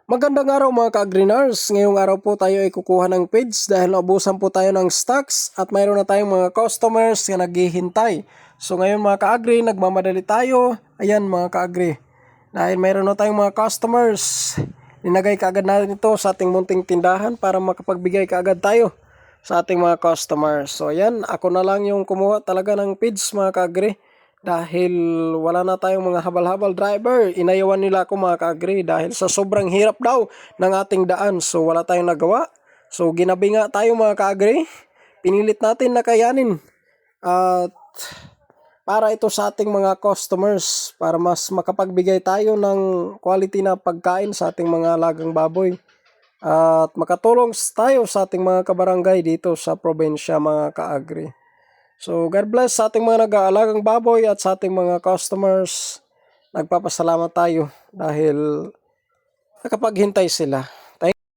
Magandang araw mga ka-greeners. Ngayong araw po tayo ay kukuha ng feeds dahil naubusan po tayo ng stocks at mayroon na tayong mga customers na naghihintay. So ngayon mga ka-agri, nagmamadali tayo. Ayan mga ka-agri. Dahil mayroon na tayong mga customers. Linagay kaagad natin ito sa ating munting tindahan para makapagbigay kaagad tayo sa ating mga customers. So ayan, ako na lang yung kumuha talaga ng feeds mga ka-agri. Dahil wala na tayong mga habal-habal driver, inayawan nila ako mga ka-agri dahil sa sobrang hirap daw ng ating daan. So wala tayong nagawa. So ginabi nga tayo mga ka-agri. Pinilit natin na kayanin. At para ito sa ating mga customers, para mas makapagbigay tayo ng quality na pagkain sa ating mga alagang baboy. At makatulong tayo sa ating mga kabarangay dito sa probinsya mga ka-agri. So God bless sa ating mga nag-aalagang baboy at sa ating mga customers. Nagpapasalamat tayo dahil nakapaghintay sila.